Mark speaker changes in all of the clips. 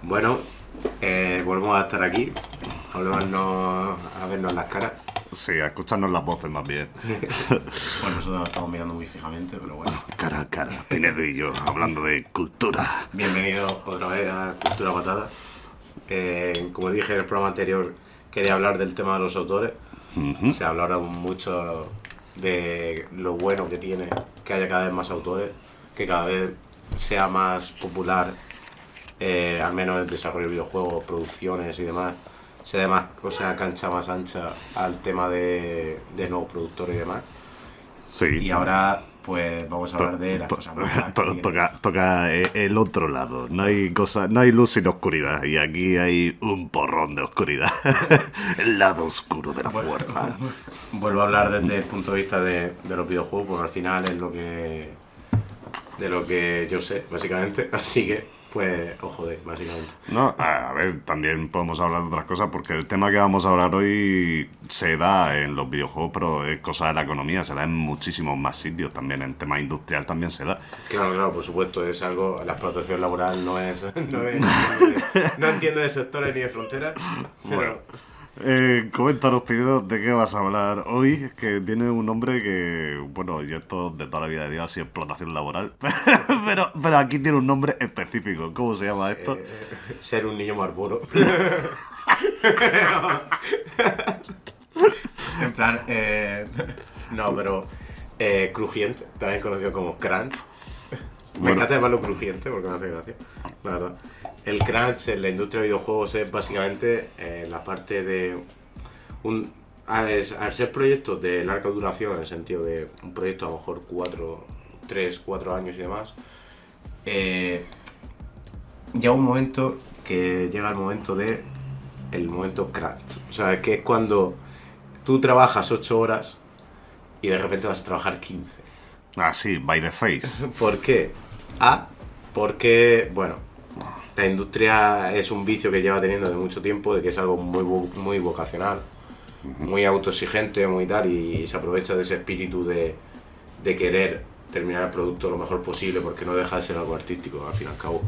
Speaker 1: Bueno, volvemos a estar aquí, a vernos las caras.
Speaker 2: Sí, a escucharnos las voces más bien.
Speaker 1: Bueno, nosotros nos estamos mirando muy fijamente, pero bueno.
Speaker 2: Cara a cara, Pinedo y yo, hablando de cultura.
Speaker 1: Bienvenidos otra vez a Cultura Patada. Como dije en el programa anterior, quería hablar del tema de los autores. Se habla ahora mucho de lo bueno que tiene que haya cada vez más autores, que cada vez sea más popular, al menos el desarrollo de videojuegos, producciones y demás, se dé más, o sea, cancha más ancha al tema de nuevos productores y demás.
Speaker 2: Sí.
Speaker 1: Y ahora, pues, vamos a hablar de las cosas malas que tiene.
Speaker 2: Toca el otro lado. No hay luz sin oscuridad. Y aquí hay un porrón de oscuridad. El lado oscuro de la fuerza.
Speaker 1: Vuelvo a hablar desde el punto de vista de los videojuegos, porque al final es de lo que yo sé, básicamente. Así que, pues, os jodéis, básicamente.
Speaker 2: No, a ver, también podemos hablar de otras cosas, porque el tema que vamos a hablar hoy se da en los videojuegos, pero es cosa de la economía, se da en muchísimos más sitios también, en tema industrial también se da.
Speaker 1: Claro, por supuesto, es algo, la explotación laboral no entiende de sectores ni de fronteras, pero...
Speaker 2: Coméntanos, Pinedo, de qué vas a hablar hoy, que tiene un nombre que, bueno, yo esto de toda la vida he así explotación laboral, pero aquí tiene un nombre específico. ¿Cómo se llama esto?
Speaker 1: Ser un niño Marlboro. En plan, no, pero crujiente, también conocido como crunch. Me encanta llamarlo crujiente porque me hace gracia, la verdad. El crunch en la industria de videojuegos es básicamente la parte de al ser proyectos de larga duración, en el sentido de un proyecto a lo mejor 4 años y demás, llega un momento que llega el momento crunch. O sea, que es cuando tú trabajas 8 horas y de repente vas a trabajar 15.
Speaker 2: Ah, sí, by the face.
Speaker 1: ¿Por qué? Porque, bueno, la industria es un vicio que lleva teniendo de mucho tiempo, de que es algo muy vocacional, muy autoexigente, muy tal, y se aprovecha de ese espíritu de querer terminar el producto lo mejor posible, porque no deja de ser algo artístico, al fin y al cabo.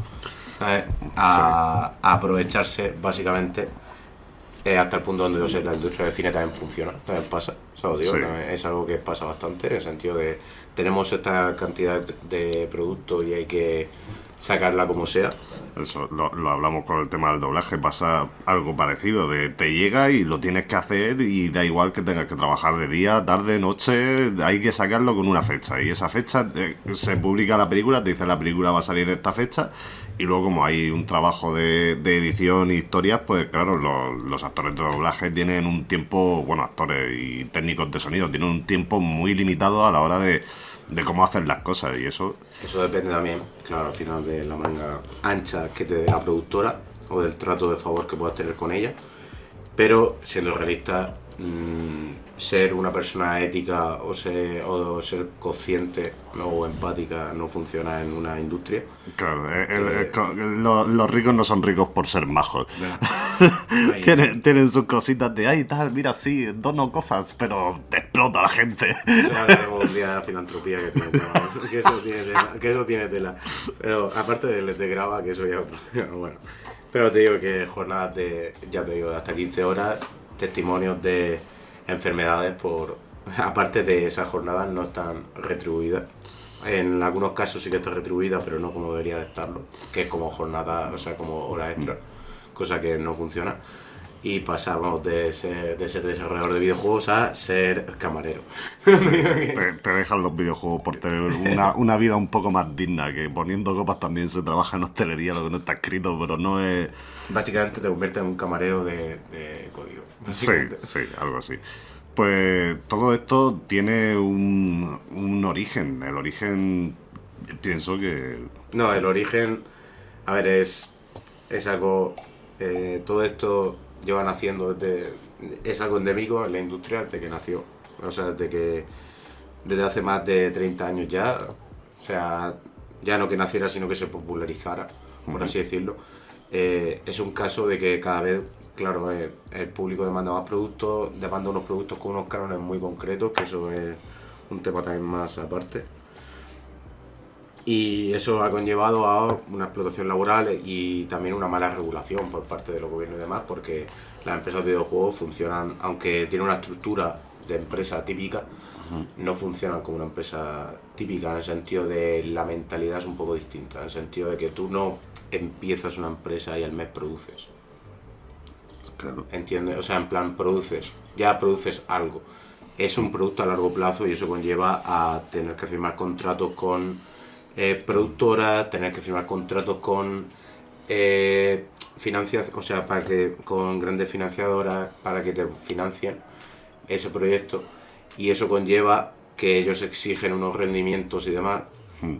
Speaker 1: ¿Sabes? A aprovecharse, básicamente, hasta el punto donde, no sé, la industria del cine también funciona, también pasa, ¿sabes? Digo,
Speaker 2: Sí.
Speaker 1: ¿no? Es algo que pasa bastante, en el sentido de tenemos esta cantidad de producto y hay que sacarla como sea.
Speaker 2: Eso lo hablamos con el tema del doblaje, pasa algo parecido, de te llega y lo tienes que hacer y da igual que tengas que trabajar de día, tarde, noche, hay que sacarlo con una fecha y esa fecha se publica la película, te dice la película va a salir esta fecha y luego como hay un trabajo de edición y historias, pues claro, los actores de doblaje tienen un tiempo, bueno, actores y técnicos de sonido, tienen un tiempo muy limitado a la hora de cómo hacer las cosas y eso...
Speaker 1: Eso depende también, claro, al final de la manga ancha que te dé la productora o del trato de favor que puedas tener con ella. Pero siendo realista, ser una persona ética o ser consciente o empática no funciona en una industria.
Speaker 2: Claro, los ricos no son ricos por ser majos.
Speaker 1: Ahí.
Speaker 2: Tienen sus cositas de, ay, tal, mira, sí, dono cosas, pero te explota la gente.
Speaker 1: Eso ya tenemos un día de la filantropía que tiene tela, que eso tiene tela. Pero aparte de grava, que eso ya es otro tema, bueno. Pero te digo que jornadas ya te digo, de hasta 15 horas, testimonios de enfermedades aparte de esas jornadas no están retribuidas. En algunos casos sí que está retribuida, pero no como debería de estarlo, que es como jornada, o sea, como hora extra, cosa que no funciona. Y pasamos de ser desarrollador de videojuegos a ser camarero.
Speaker 2: Te dejan los videojuegos por tener una vida un poco más digna, que poniendo copas también se trabaja en hostelería, lo que no está escrito, pero no es...
Speaker 1: Básicamente te conviertes en un camarero de código.
Speaker 2: Sí, sí, algo así. Pues todo esto tiene un origen. El origen, pienso que...
Speaker 1: No, el origen, a ver, es algo, todo esto llevan haciendo es algo endémico en la industria desde que nació, o sea, desde hace más de 30 años ya, o sea, ya no que naciera sino que se popularizara, por así decirlo. Es un caso de que cada vez, claro, el público demanda más productos, demanda unos productos con unos cánones muy concretos, que eso es un tema también más aparte. Y eso ha conllevado a una explotación laboral y también una mala regulación por parte de los gobiernos y demás, porque las empresas de videojuegos funcionan, aunque tienen una estructura de empresa típica, no funcionan como una empresa típica, en el sentido de la mentalidad es un poco distinta, en el sentido de que tú no empiezas una empresa y al mes produces.
Speaker 2: Claro.
Speaker 1: ¿Entiendes? O sea, en plan, ya produces algo. Es un producto a largo plazo y eso conlleva a tener que firmar contratos con productoras, tener que firmar contratos con o sea, con grandes financiadoras para que te financien ese proyecto, y eso conlleva que ellos exigen unos rendimientos y demás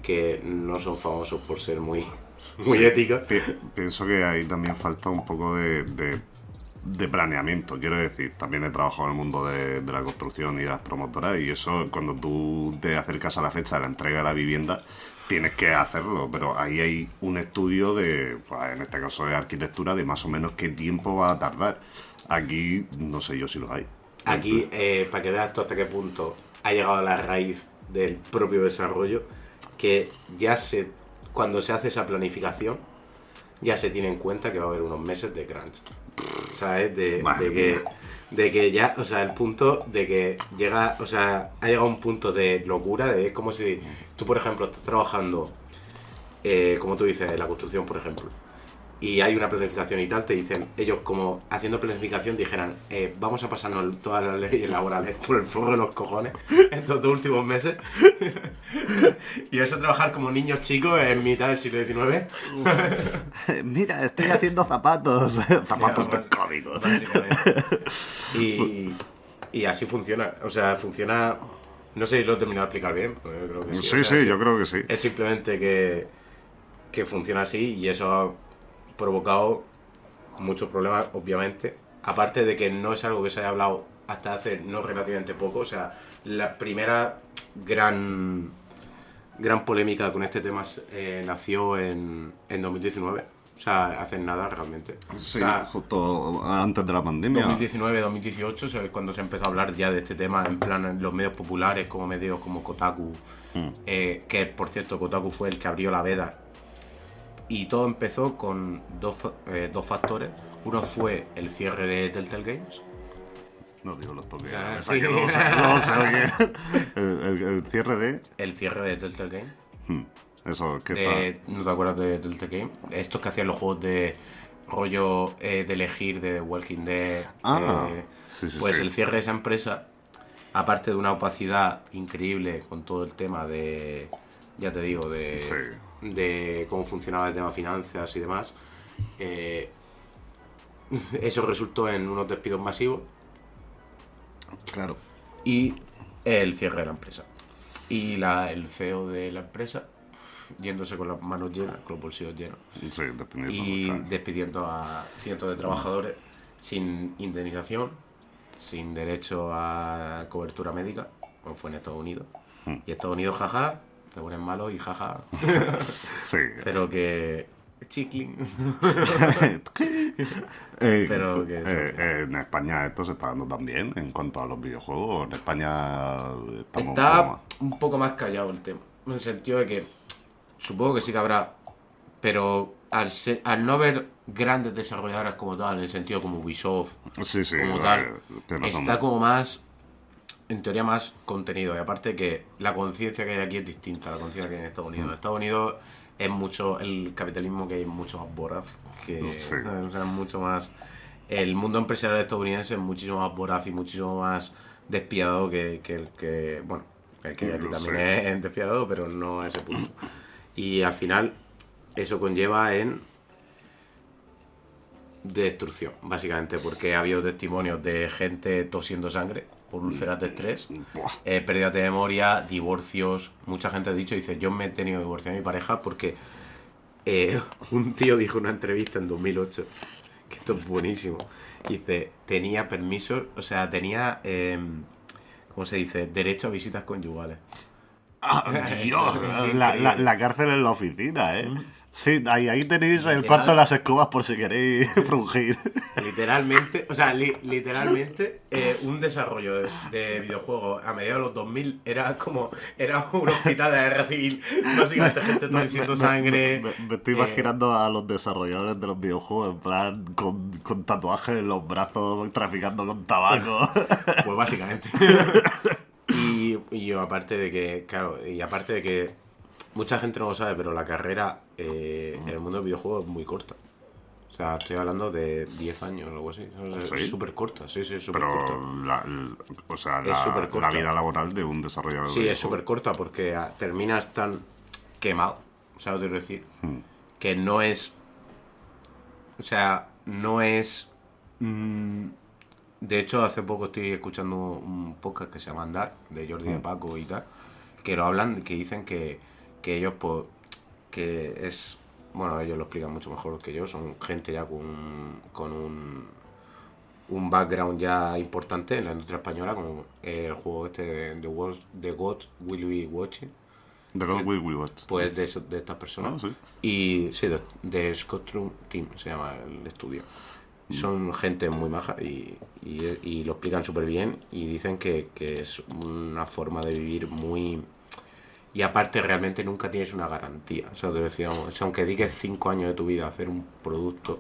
Speaker 1: que no son famosos por ser muy éticos.
Speaker 2: Pienso que ahí también falta un poco de planeamiento, quiero decir. También he trabajado en el mundo de la construcción y de las promotoras, y eso, cuando tú te acercas a la fecha de la entrega de la vivienda, tienes que hacerlo, pero ahí hay un estudio de, pues, en este caso de arquitectura, de más o menos qué tiempo va a tardar. Aquí no sé yo si lo hay.
Speaker 1: Aquí, para que veas tú hasta qué punto ha llegado a la raíz del propio desarrollo, que cuando se hace esa planificación, ya se tiene en cuenta que va a haber unos meses de crunch. ¿Sabes? De que ya, o sea, el punto de que llega, o sea, ha llegado a un punto de locura, es como si tú, por ejemplo, estás trabajando, como tú dices, en la construcción, por ejemplo, y hay una planificación y tal, te dicen, ellos como haciendo planificación dijeran, vamos a pasarnos todas las leyes laborales por el forro de los cojones estos 2 últimos meses y eso, trabajar como niños chicos en mitad del siglo XIX.
Speaker 2: Mira, estoy haciendo zapatos tectónicos.
Speaker 1: Y así funciona, o sea, funciona, no sé si lo he terminado de explicar bien, pero yo creo que sí.
Speaker 2: Sí,
Speaker 1: o sea,
Speaker 2: sí, yo creo que sí.
Speaker 1: Es simplemente que funciona así, y eso ha provocado muchos problemas, obviamente. Aparte de que no es algo que se haya hablado hasta hace no relativamente poco. O sea, la primera gran polémica con este tema nació en 2019. O sea, hace nada realmente.
Speaker 2: Sí,
Speaker 1: o sea,
Speaker 2: justo antes de la pandemia.
Speaker 1: 2019-2018 es cuando se empezó a hablar ya de este tema, en plan en los medios populares, como medios como Kotaku, que por cierto Kotaku fue el que abrió la veda. Y todo empezó con dos factores. Uno fue el cierre de Telltale Games.
Speaker 2: No digo los toques.
Speaker 1: Sí.
Speaker 2: No sé oye. El cierre de...
Speaker 1: El cierre de Telltale Games.
Speaker 2: Eso, ¿qué
Speaker 1: ¿No te acuerdas de Telltale Games? Estos que hacían los juegos de rollo de elegir, de The Walking Dead.
Speaker 2: Sí,
Speaker 1: pues
Speaker 2: sí.
Speaker 1: el cierre de esa empresa, aparte de una opacidad increíble con todo el tema de... Ya te digo, de cómo funcionaba el tema de finanzas y demás, eso resultó en unos despidos masivos.
Speaker 2: Claro.
Speaker 1: Y el cierre de la empresa. Y el CEO de la empresa yéndose con las manos llenas, con los bolsillos llenos.
Speaker 2: Sí,
Speaker 1: despidiendo a cientos de trabajadores sin indemnización, sin derecho a cobertura médica, como fue en Estados Unidos. Y Estados Unidos, jaja, te ponen malo y jaja.
Speaker 2: Sí.
Speaker 1: Pero que... Chicling. Pero que...
Speaker 2: en España esto se está dando también en cuanto a los videojuegos. En España
Speaker 1: está un poco más callado el tema. En el sentido de que supongo que sí que habrá, pero al no haber grandes desarrolladoras como tal, en el sentido como Ubisoft, como tal, está como más, en teoría, más contenido. Y aparte que la conciencia que hay aquí es distinta a la conciencia que hay en Estados Unidos. En Estados Unidos es mucho, el capitalismo que hay es mucho más voraz,
Speaker 2: Sí.
Speaker 1: o sea, mucho más, el mundo empresarial estadounidense es muchísimo más voraz y muchísimo más despiadado que el que, bueno, el que aquí también es despiadado, pero no a ese punto. Y al final eso conlleva en destrucción, básicamente, porque ha habido testimonios de gente tosiendo sangre por úlceras de estrés, pérdidas de memoria, divorcios. Mucha gente ha dicho, dice, yo me he tenido que divorciar de mi pareja porque un tío dijo en una entrevista en 2008, que esto es buenísimo, dice, tenía permisos, o sea, tenía, ¿cómo se dice?, derecho a visitas conyugales.
Speaker 2: ¡Ah, Dios! La cárcel en la oficina, ¿eh? Sí, ahí tenéis el cuarto de las escobas por si queréis frungir.
Speaker 1: Literalmente, o sea, literalmente un desarrollo de videojuegos a mediados de los 2000 era un hospital de la guerra civil. Básicamente gente todo diciendo sangre.
Speaker 2: Me estoy imaginando a los desarrolladores de los videojuegos en plan con tatuajes en los brazos, traficando con tabaco.
Speaker 1: Pues básicamente. Y aparte de que, claro, mucha gente no lo sabe, pero la carrera en el mundo del videojuego es muy corta. O sea, estoy hablando de 10 años o algo así. Es
Speaker 2: ¿Sí?
Speaker 1: súper corta, sí, es súper
Speaker 2: Pero
Speaker 1: corta.
Speaker 2: la vida laboral de un desarrollador.
Speaker 1: Sí, es súper corta porque terminas tan quemado, o sea, quiero decir, que no es... O sea, no es... de hecho, hace poco estoy escuchando un podcast que se llama Andar, de Jordi de Paco y tal, que lo hablan, que dicen que ellos, pues, que es... Bueno, ellos lo explican mucho mejor que yo, son gente ya con un background ya importante en la industria española, como el juego este de The God Will Be Watching.
Speaker 2: The God Will Be Watching.
Speaker 1: Pues de estas personas.
Speaker 2: Sí.
Speaker 1: Y sí, de Scotrum Team se llama el estudio. Son gente muy maja y lo explican súper bien y dicen que es una forma de vivir muy... Y aparte realmente nunca tienes una garantía. O sea, te decíamos, aunque dediques 5 años de tu vida a hacer un producto,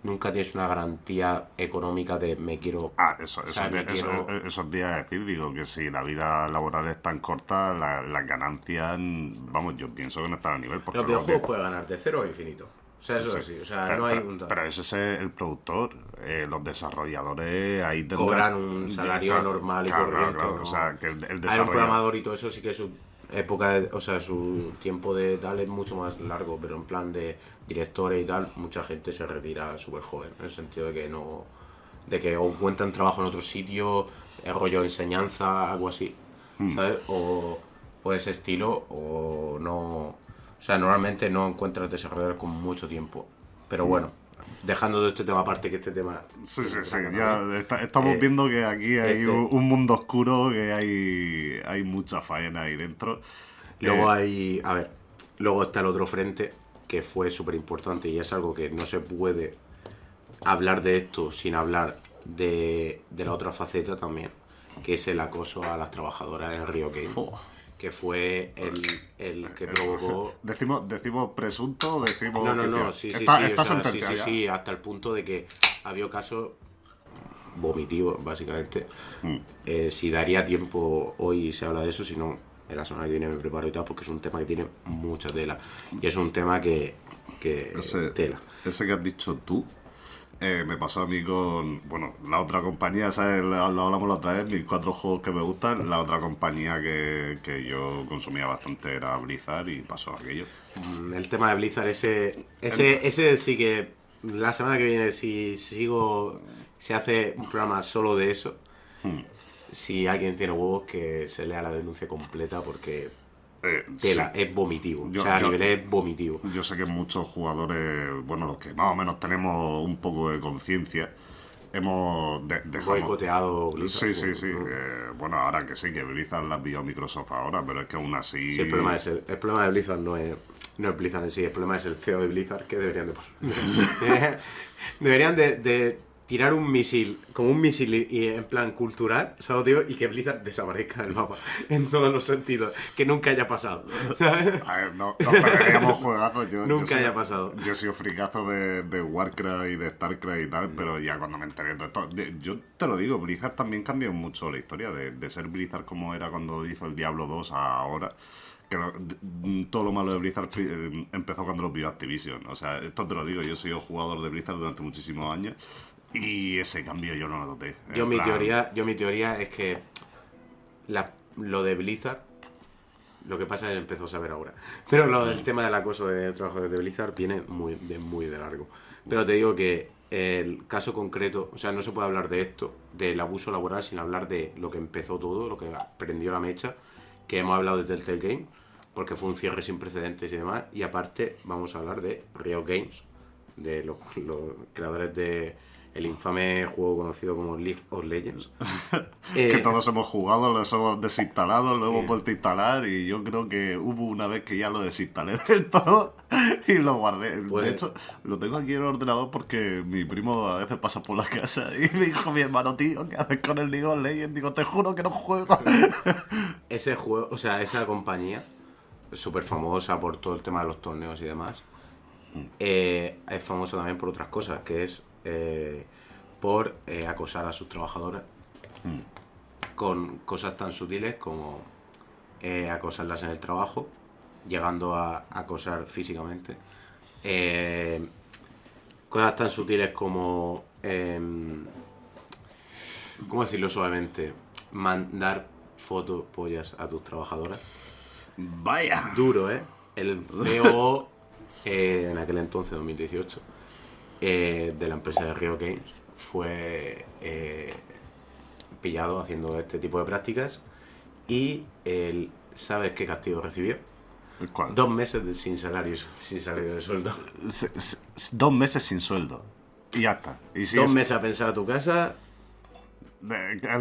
Speaker 1: nunca tienes una garantía económica de me quiero...
Speaker 2: Esos días decir, digo, que si la vida laboral es tan corta, las ganancias, vamos, yo pienso que no están a nivel. Porque
Speaker 1: los videojuegos pueden ganar de cero a infinito. O sea, eso sí. O sea,
Speaker 2: pero,
Speaker 1: no hay
Speaker 2: pero ese es el productor. Los desarrolladores ahí
Speaker 1: cobran un salario normal y corriente.
Speaker 2: Claro.
Speaker 1: ¿No?
Speaker 2: O sea, que el
Speaker 1: Hay un
Speaker 2: desarrollador...
Speaker 1: programador y todo eso sí que su época, o sea, su tiempo de tal es mucho más largo, pero en plan de directores y tal, mucha gente se retira súper joven, en el sentido de que no... De que o encuentran trabajo en otro sitio, el rollo de enseñanza, algo así, ¿sabes? O ese estilo, o no... O sea, normalmente no encuentras desarrolladores con mucho tiempo. Pero bueno, dejando de este tema aparte, que este tema...
Speaker 2: Sí, ya estamos viendo que aquí hay un mundo oscuro, que hay mucha faena ahí dentro.
Speaker 1: Luego luego está el otro frente, que fue súper importante y es algo que no se puede hablar de esto sin hablar de la otra faceta también, que es el acoso a las trabajadoras en Rio Game. Que fue el que provocó...
Speaker 2: ¿Decimos presunto o decimos
Speaker 1: No,
Speaker 2: oficial?
Speaker 1: Sí, hasta el punto de que había casos vomitivos, básicamente. Si daría tiempo hoy se habla de eso, si no, en la semana que viene me preparo y tal, porque es un tema que tiene mucha tela. Y es un tema que tela.
Speaker 2: Ese que has dicho tú, me pasó a mí con, bueno, la otra compañía, ¿sabes? Lo hablamos la otra vez, mis 4 juegos que me gustan, la otra compañía que yo consumía bastante era Blizzard y pasó aquello.
Speaker 1: El tema de Blizzard, ese sí que la semana que viene, si se hace un programa solo de eso, si alguien tiene huevos, que se lea la denuncia completa porque... tela, sí. Es vomitivo, a nivel es vomitivo.
Speaker 2: Yo sé que muchos jugadores, bueno, los que más o menos tenemos un poco de conciencia, hemos
Speaker 1: boicoteado Blizzard.
Speaker 2: Sí. Bueno, ahora que sí, que Blizzard la ha pillado Microsoft ahora, pero es que aún así...
Speaker 1: Sí, el problema de Blizzard no es Blizzard en sí, el problema es el CEO de Blizzard, que deberían de tirar un misil, como un misil y en plan cultural, ¿sabes, tío? Y que Blizzard desaparezca del mapa, en todos los sentidos, que nunca haya pasado, ¿sabes?
Speaker 2: A ver, no perderíamos juegazos.
Speaker 1: Nunca haya pasado.
Speaker 2: Yo he sido fricazo de Warcraft y de Starcraft y tal, pero ya cuando me enteré de esto... Yo te lo digo, Blizzard también cambió mucho la historia, de ser Blizzard como era cuando hizo el Diablo 2 a ahora. Que todo lo malo de Blizzard empezó cuando lo pidió Activision. O sea, esto te lo digo, yo he sido jugador de Blizzard durante muchísimos años y ese cambio yo no lo noté.
Speaker 1: Mi teoría es que lo de Blizzard, lo que pasa es que empezó a saber ahora, pero lo del tema del acoso de trabajadores de Blizzard viene muy de largo. Pero te digo que el caso concreto, o sea, no se puede hablar de esto, del abuso laboral, sin hablar de lo que empezó todo, lo que prendió la mecha, que hemos hablado de Telltale Games, porque fue un cierre sin precedentes y demás, y aparte vamos a hablar de Riot Games, de los creadores de el infame juego conocido como League of Legends.
Speaker 2: Que todos hemos jugado, lo hemos desinstalado, lo hemos vuelto a instalar y yo creo que hubo una vez que ya lo desinstalé del todo y lo guardé.
Speaker 1: Pues,
Speaker 2: de hecho, lo tengo aquí en el ordenador porque mi primo a veces pasa por la casa y me dijo mi hermano, tío, ¿qué haces con el League of Legends? Digo, te juro que no juego.
Speaker 1: ese juego, o sea, esa compañía, súper famosa por todo el tema de los torneos y demás, es famosa también por otras cosas, que es por acosar a sus trabajadores con cosas tan sutiles como acosarlas en el trabajo, llegando a acosar físicamente. Cosas tan sutiles como, ¿cómo decirlo suavemente? Mandar fotos pollas a tus trabajadoras.
Speaker 2: Vaya.
Speaker 1: Duro, ¿eh? El CEO, en aquel entonces, 2018, de la empresa de Riot Games, fue pillado haciendo este tipo de prácticas y ¿sabes qué castigo recibió?
Speaker 2: ¿Cuál?
Speaker 1: 2 meses sin salario de sueldo.
Speaker 2: 2 meses sin sueldo. Y ya está. Y si
Speaker 1: 2 meses a pensar a tu casa.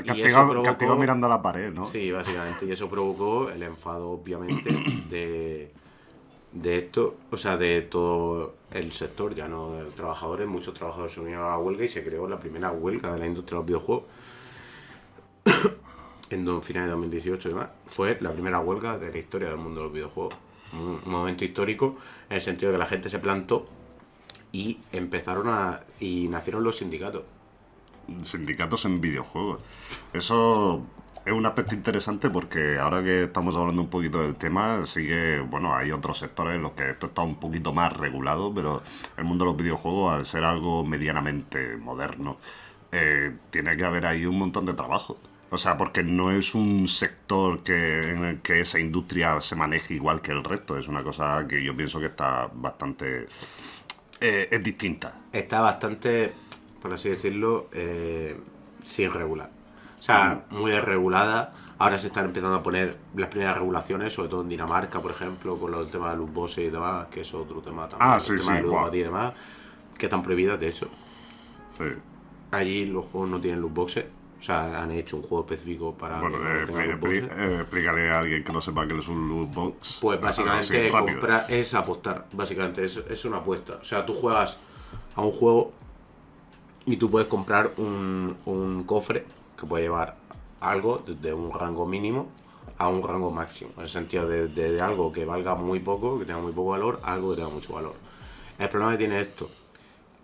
Speaker 2: Castigo mirando a la pared, ¿no?
Speaker 1: Sí, básicamente. Y eso provocó el enfado, obviamente, de esto, o sea, de todo el sector, ya no de los trabajadores. Muchos trabajadores se unieron a la huelga y se creó la primera huelga de la industria de los videojuegos en finales de 2018 y demás. Fue la primera huelga de la historia del mundo de los videojuegos. Un momento histórico en el sentido de que la gente se plantó y y nacieron los sindicatos.
Speaker 2: Sindicatos en videojuegos. Eso es un aspecto interesante porque ahora que estamos hablando un poquito del tema, sí que, bueno, hay otros sectores en los que esto está un poquito más regulado, pero el mundo de los videojuegos, al ser algo medianamente moderno, tiene que haber ahí un montón de trabajo. O sea, porque no es un sector en el que esa industria se maneje igual que el resto. Es una cosa que yo pienso que está bastante... es distinta.
Speaker 1: Está bastante, por así decirlo, sin regular. O sea, muy desregulada. Ahora se están empezando a poner las primeras regulaciones, sobre todo en Dinamarca, por ejemplo, con el tema de los bosses y demás, que es otro tema también.
Speaker 2: Sí,
Speaker 1: el tema
Speaker 2: sí,
Speaker 1: de ludopatía y demás, que están prohibidas, de hecho.
Speaker 2: Sí.
Speaker 1: Allí los juegos no tienen loot boxes. O sea, han hecho un juego específico para...
Speaker 2: Bueno, explícale a alguien que no sepa qué es un loot box.
Speaker 1: Pues básicamente es apostar. Básicamente es una apuesta. O sea, tú juegas a un juego y tú puedes comprar un cofre que puede llevar algo de un rango mínimo a un rango máximo. En el sentido de algo que valga muy poco, que tenga muy poco valor, a algo que tenga mucho valor. El problema que tiene esto,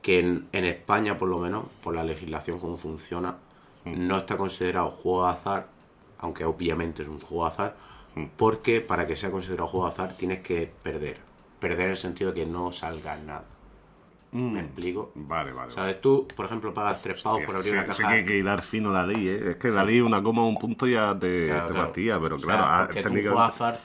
Speaker 1: que en España, por lo menos, por la legislación como funciona, no está considerado juego de azar, aunque obviamente es un juego de azar, porque para que sea considerado juego de azar tienes que perder en el sentido de que no salga nada. ¿Me explico?
Speaker 2: Vale.
Speaker 1: ¿Sabes? Tú, por ejemplo, pagas 3 pavos por abrir una caja.
Speaker 2: Sí que hay que hilar fino la ley, ¿eh? Es que la ley, una coma a un punto ya te fastidia, pero claro...
Speaker 1: O sea, porque tu juego de azar,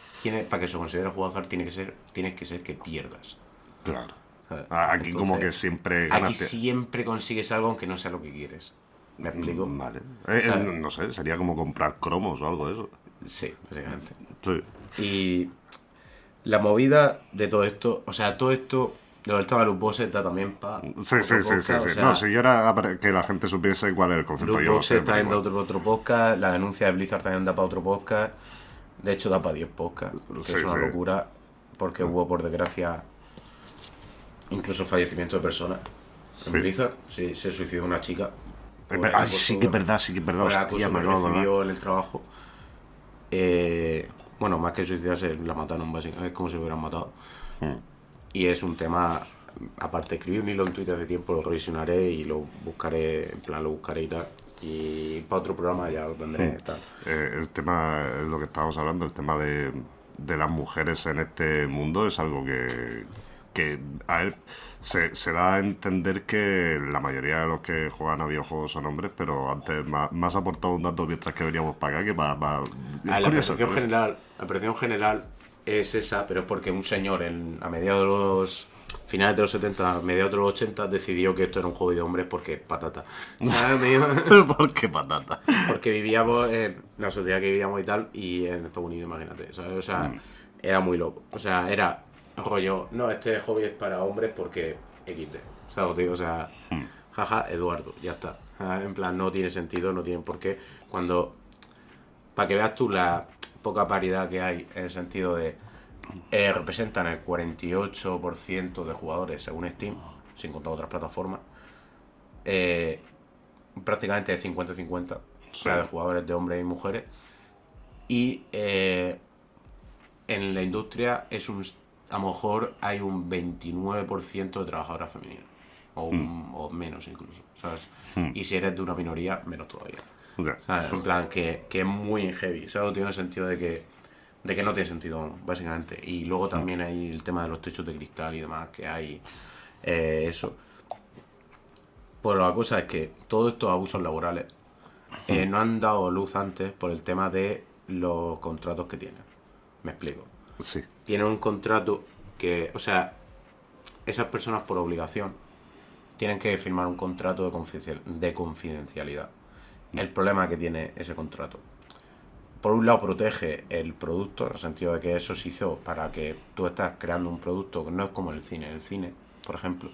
Speaker 1: para que se considere juego de azar, tienes que ser que pierdas.
Speaker 2: Claro.
Speaker 1: ¿Sabes?
Speaker 2: Aquí entonces, como que siempre ganaste.
Speaker 1: Aquí siempre consigues algo aunque no sea lo que quieres. ¿Me explico?
Speaker 2: Vale. No sé, sería como comprar cromos o algo de eso.
Speaker 1: Sí, básicamente.
Speaker 2: Sí.
Speaker 1: Y la movida de todo esto, o sea, todo esto, lo del tema de los bosses da también para...
Speaker 2: Sí. No, si yo era que la gente supiese cuál es el concepto.
Speaker 1: Los bosses también da otro podcast, la denuncia de Blizzard también da para otro podcast. De hecho, da para 10 podcasts, que es una locura, porque hubo, por desgracia, incluso fallecimiento de personas. En Blizzard se suicidó una chica.
Speaker 2: Sí que es verdad.
Speaker 1: Hostia, me recibió en el trabajo. Bueno, más que suicidarse, la mataron básicamente. Es como si lo hubieran matado. Y es un tema... Aparte, escribí un hilo en Twitter hace tiempo, lo revisionaré y lo buscaré, lo buscaré y tal. Y para otro programa ya lo tendré. Tal.
Speaker 2: El tema, lo que estábamos hablando, el tema de las mujeres en este mundo es algo que a él se da a entender que la mayoría de los que juegan a videojuegos son hombres, pero antes más ha aportado un dato mientras que veníamos para acá que va
Speaker 1: la percepción general es esa, pero es porque un señor a mediados de los finales de los 70, a mediados de los 80 decidió que esto era un juego de hombres porque patata.
Speaker 2: ¿Por qué patata?
Speaker 1: Porque vivíamos en la sociedad que vivíamos y tal, y en Estados Unidos, imagínate, ¿sabes? O sea, era muy loco. O sea, era rollo, no, este hobby es para hombres porque XD. ¿Sabes? O sea, jaja, Eduardo, ya está. En plan, no tiene sentido, no tiene por qué. Cuando, para que veas tú la poca paridad que hay en el sentido de representan el 48% de jugadores según Steam, sin contar otras plataformas, prácticamente de 50-50, o sea, de jugadores de hombres y mujeres, y en la industria a lo mejor hay un 29% de trabajadoras femeninas, o menos incluso, ¿sabes? Y si eres de una minoría, menos todavía. ¿Sabes? En plan, que es muy heavy, o sea, no tiene el sentido de que no tiene sentido, básicamente. Y luego también hay el tema de los techos de cristal y demás, que hay eso. Pues la cosa es que todos estos abusos laborales no han dado luz antes por el tema de los contratos que tienen. Me explico.
Speaker 2: Sí.
Speaker 1: Tienen un contrato que, o sea, esas personas por obligación tienen que firmar un contrato de confidencialidad. El problema que tiene ese contrato: por un lado protege el producto, en el sentido de que eso se hizo para que tú estás creando un producto que no es como el cine. En el cine, por ejemplo,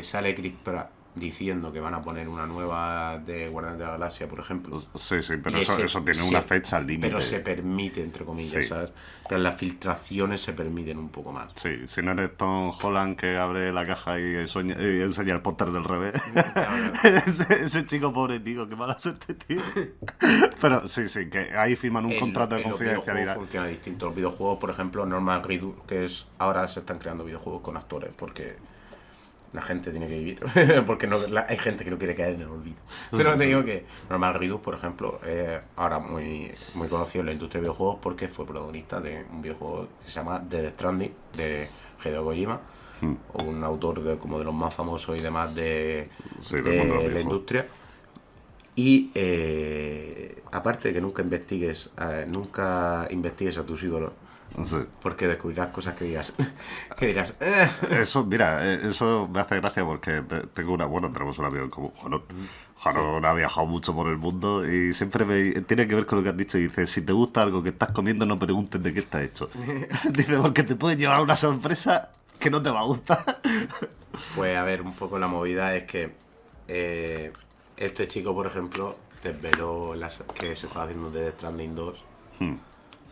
Speaker 1: sale Chris Pratt diciendo que van a poner una nueva de Guardianes de la Galaxia, por ejemplo.
Speaker 2: Sí, pero eso tiene una fecha límite.
Speaker 1: Pero se permite, entre comillas,
Speaker 2: Sí.
Speaker 1: ¿sabes? Pero las filtraciones se permiten un poco más.
Speaker 2: Sí, si no eres Tom Holland que abre la caja y enseña el póster del revés. ese chico pobre, tío, qué mala suerte, tío. Pero sí, que ahí firman un contrato de confidencialidad.
Speaker 1: Los videojuegos funciona distinto. Los videojuegos, por ejemplo, Norman Reedus, que es ahora se están creando videojuegos con actores porque la gente tiene que vivir, porque hay gente que no quiere caer en el olvido. Pero te digo que Norman Reedus, por ejemplo, es ahora muy, muy conocido en la industria de videojuegos porque fue protagonista de un videojuego que se llama Death Stranding, de Hideo Kojima, un autor como de los más famosos y demás de la industria. Y aparte de que nunca investigues a tus ídolos,
Speaker 2: Sí.
Speaker 1: porque descubrirás cosas que dirás.
Speaker 2: Eso, mira, eso me hace gracia porque tenemos un amigo en común, Juanón. Juanón ha viajado mucho por el mundo y siempre tiene que ver con lo que has dicho. Y dice, si te gusta algo que estás comiendo, no preguntes de qué está hecho. Dice, porque te puede llevar una sorpresa que no te va a gustar.
Speaker 1: Pues a ver, un poco la movida es que este chico, por ejemplo, desveló que se estaba haciendo de Death Stranding 2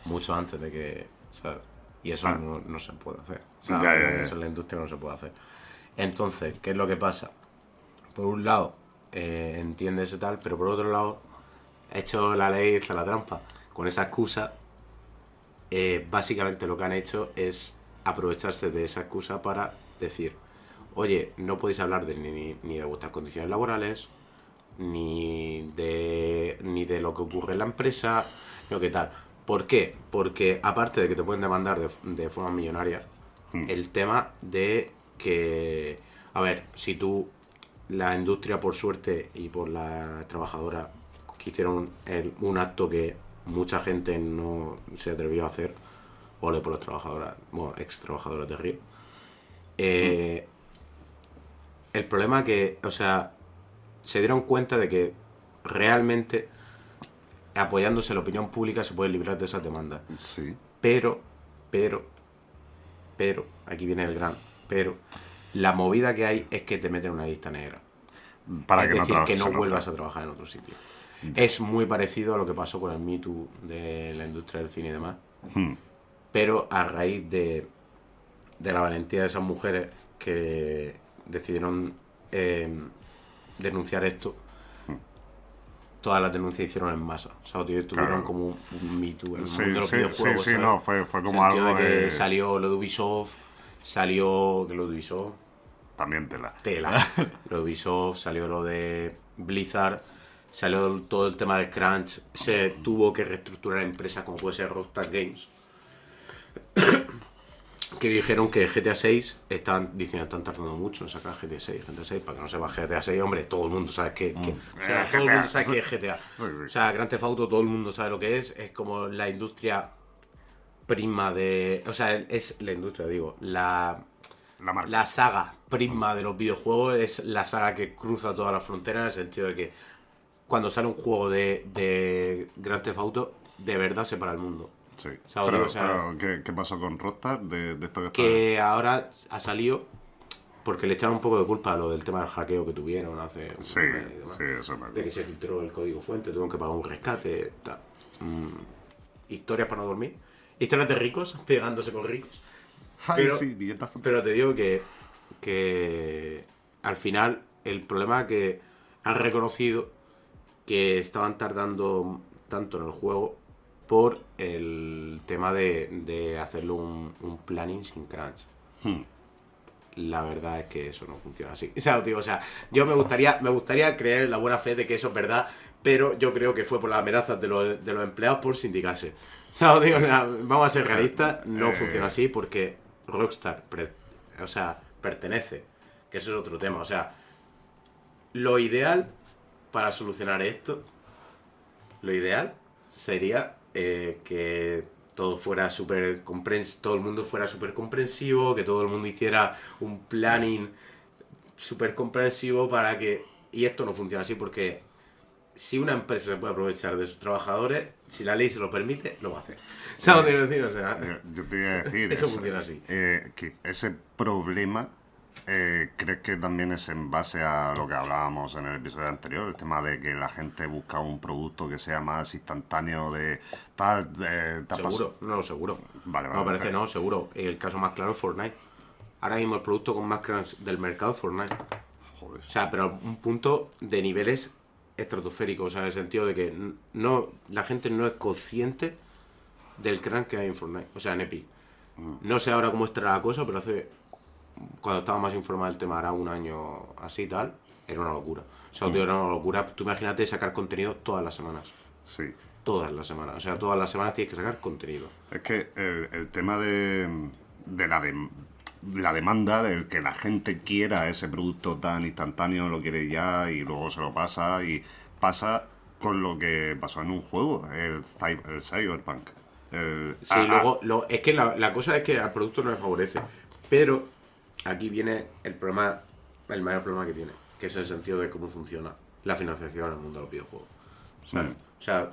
Speaker 1: mucho antes de que... ¿sabes? Y eso no se puede hacer. Eso en la industria no se puede hacer. Entonces, ¿qué es lo que pasa? Por un lado, entiende ese tal, pero por otro lado, ha hecho la ley, hecha la trampa. Con esa excusa, básicamente lo que han hecho es aprovecharse de esa excusa para decir, oye, no podéis hablar ni de vuestras condiciones laborales, ni de lo que ocurre en la empresa, ni lo que tal. ¿Por qué? Porque aparte de que te pueden demandar de forma millonaria, el tema de que, a ver, si tú, la industria por suerte y por la trabajadora que hicieron un acto que mucha gente no se atrevió a hacer, ole por los trabajadores, bueno, ex trabajadores de Río, el problema que, o sea, se dieron cuenta de que realmente apoyándose en la opinión pública se puede librar de esas demandas.
Speaker 2: Sí.
Speaker 1: Pero, aquí viene el gran pero, la movida que hay es que te meten en una lista negra.
Speaker 2: Para
Speaker 1: es
Speaker 2: que
Speaker 1: decir,
Speaker 2: no
Speaker 1: que no vuelvas a trabajar en otro sitio. Es muy parecido a lo que pasó con el Me Too de la industria del cine y demás. Pero a raíz de la valentía de esas mujeres que decidieron denunciar esto, todas las denuncias hicieron en masa. O sea, tuvieron como un Me Too en el mundo de los videojuegos.
Speaker 2: Sí, no, fue como algo
Speaker 1: de que salió lo de Ubisoft,
Speaker 2: también tela.
Speaker 1: Lo de Ubisoft, salió lo de Blizzard, salió todo el tema del crunch, se tuvo que reestructurar empresas como puede ser Rockstar Games, que dijeron que GTA 6 están tardando mucho en sacar GTA 6, para que no sepa GTA 6, hombre, todo el mundo sabe que todo el mundo sabe que es GTA. O sea, Grand Theft Auto todo el mundo sabe lo que es como la industria prima de, o sea, es la industria, digo, la saga prima de los videojuegos es la saga que cruza todas las fronteras, en el sentido de que cuando sale un juego de Grand Theft Auto, de verdad se para el mundo.
Speaker 2: Sí.
Speaker 1: Pero
Speaker 2: ¿qué pasó con Rockstar? De esto
Speaker 1: que ahora ha salido porque le echaron un poco de culpa a lo del tema del hackeo que tuvieron hace
Speaker 2: Sí,
Speaker 1: un mes y demás.
Speaker 2: sí, eso me
Speaker 1: De que se filtró el código fuente, tuvieron que pagar un rescate, tal. Historias para no dormir. Historias de ricos, pegándose con ricos.
Speaker 2: Ay,
Speaker 1: Pero-
Speaker 2: sí, billetazo.
Speaker 1: Pero te digo que al final el problema es que han reconocido que estaban tardando tanto en el juego por el tema de hacerlo un planning sin crunch. La verdad es que eso no funciona así. O sea, tío, o sea, yo me gustaría creer en la buena fe de que eso es verdad, pero yo creo que fue por las amenazas de los empleados por sindicarse. O sea, tío, o sea, vamos a ser realistas, no funciona así porque Rockstar, pertenece, que eso es otro tema. O sea, lo ideal para solucionar esto, lo ideal sería que todo fuera todo el mundo fuera súper comprensivo, que todo el mundo hiciera un planning súper comprensivo para que... Y esto no funciona así porque si una empresa se puede aprovechar de sus trabajadores, si la ley se lo permite, lo va a hacer. ¿Sabes lo que quiero decir? O sea,
Speaker 2: Yo te iba a decir...
Speaker 1: Eso funciona así.
Speaker 2: Que ese problema... ¿crees que también es en base a lo que hablábamos en el episodio anterior? El tema de que la gente busca un producto que sea más instantáneo de tal...
Speaker 1: seguro, no, seguro.
Speaker 2: Vale,
Speaker 1: No me parece, no, seguro. El caso más claro es Fortnite. Ahora mismo el producto con más crunch del mercado es Fortnite.
Speaker 2: Joder.
Speaker 1: O sea, pero a un punto de niveles estratosféricos. O sea, en el sentido de que no, la gente no es consciente del crunch que hay en Fortnite. O sea, en Epic. No sé ahora cómo estará la cosa, pero cuando estaba más informado del tema, hará un año así y tal, era una locura. O sea, tío, era una locura. Tú imagínate sacar contenido todas las semanas.
Speaker 2: Sí.
Speaker 1: Todas las semanas. O sea, todas las semanas tienes que sacar contenido.
Speaker 2: Es que el tema de la demanda, del que la gente quiera ese producto tan instantáneo, lo quiere ya y luego se lo pasa, y pasa con lo que pasó en un juego, el Cyberpunk.
Speaker 1: Sí, luego, es que la cosa es que al producto no le favorece. Pero aquí viene el problema, el mayor problema que tiene, que es el sentido de cómo funciona la financiación en el mundo de los videojuegos. ¿Sabes? O sea,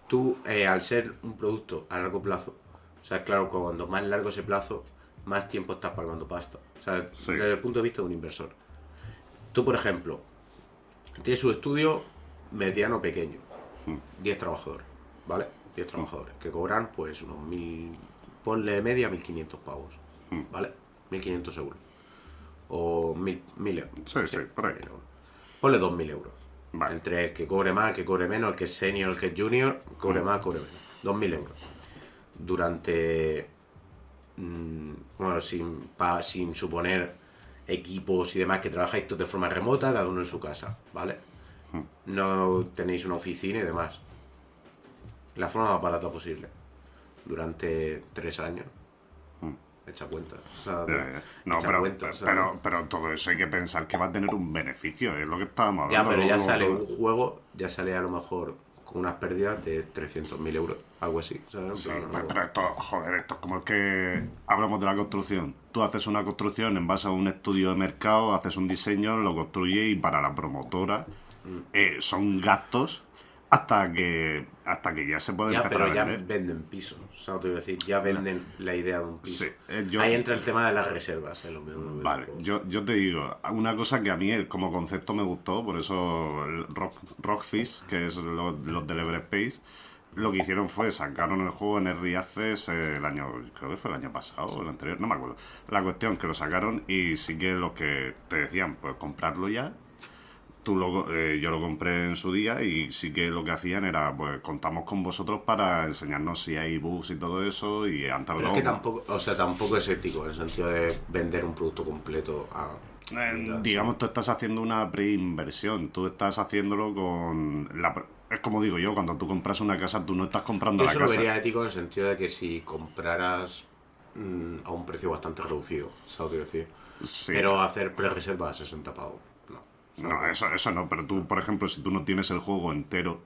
Speaker 1: tú, al ser un producto a largo plazo, o sea, claro, cuando más largo ese plazo, más tiempo estás palmando pasta. O sea,
Speaker 2: Sí.
Speaker 1: desde el punto de vista de un inversor. Tú, por ejemplo, tienes un estudio mediano pequeño, 10 trabajadores, ¿vale? 10 trabajadores, que cobran pues unos 1000, ponle de media 1500 pavos, ¿vale? 1500 euros. O 1000 euros.
Speaker 2: Sí, por ahí.
Speaker 1: 1000 euros. Ponle 2000 euros.
Speaker 2: Vale.
Speaker 1: Entre el que cobre más, el que cobre menos, el que es senior, el que es junior, cobre más, cobre menos. 2000 euros. Durante. Bueno, sin suponer equipos y demás que trabajáis todos de forma remota, cada uno en su casa, ¿vale? No tenéis una oficina y demás. La forma más barata posible. Durante 3 años. Echa cuenta. O sea,
Speaker 2: No,
Speaker 1: echa cuenta, o sea,
Speaker 2: pero todo eso hay que pensar que va a tener un beneficio, es lo que estábamos
Speaker 1: ya,
Speaker 2: hablando.
Speaker 1: pero ya
Speaker 2: luego
Speaker 1: sale
Speaker 2: todo-
Speaker 1: un juego, ya sale a lo mejor con unas pérdidas de 300.000 euros, algo así. ¿Sabes? En
Speaker 2: Sí,
Speaker 1: plan, algo-
Speaker 2: pero esto, joder, esto es como el que hablamos de la construcción. Tú haces una construcción en base a un estudio de mercado, haces un diseño, lo construyes y para la promotora son gastos hasta que ya se puede
Speaker 1: Ya,
Speaker 2: empezar
Speaker 1: pero
Speaker 2: a
Speaker 1: ya
Speaker 2: vender.
Speaker 1: venden pisos. O sea, te iba a decir, ya venden la idea de un piso.
Speaker 2: Sí, yo-
Speaker 1: Ahí entra el tema de las reservas, lo mismo.
Speaker 2: Vale, yo te digo, una cosa que a mí como concepto me gustó, por eso el Rockfish, que es los del Everspace, lo que hicieron fue sacaron el juego en Early Access el año, creo que fue el año pasado o el anterior, no me acuerdo. La cuestión que lo sacaron y sí que los que te decían, pues comprarlo ya. Yo lo compré en su día y sí que lo que hacían era, pues contamos con vosotros para enseñarnos si hay bugs y todo eso y han
Speaker 1: Pero
Speaker 2: tardado...
Speaker 1: es que tampoco es ético en el sentido de vender un producto completo a...
Speaker 2: digamos, tú estás haciendo una preinversión, tú estás haciéndolo con es como digo yo, cuando tú compras una casa, tú no estás comprando
Speaker 1: Yo
Speaker 2: la
Speaker 1: eso lo
Speaker 2: casa.
Speaker 1: vería ético en el sentido de que si compraras a un precio bastante reducido, ¿sabes lo que quiero decir?
Speaker 2: Sí.
Speaker 1: Pero hacer pre-reserva a 60 pavos, no.
Speaker 2: No, eso no, pero tú, por ejemplo, si tú no tienes el juego entero,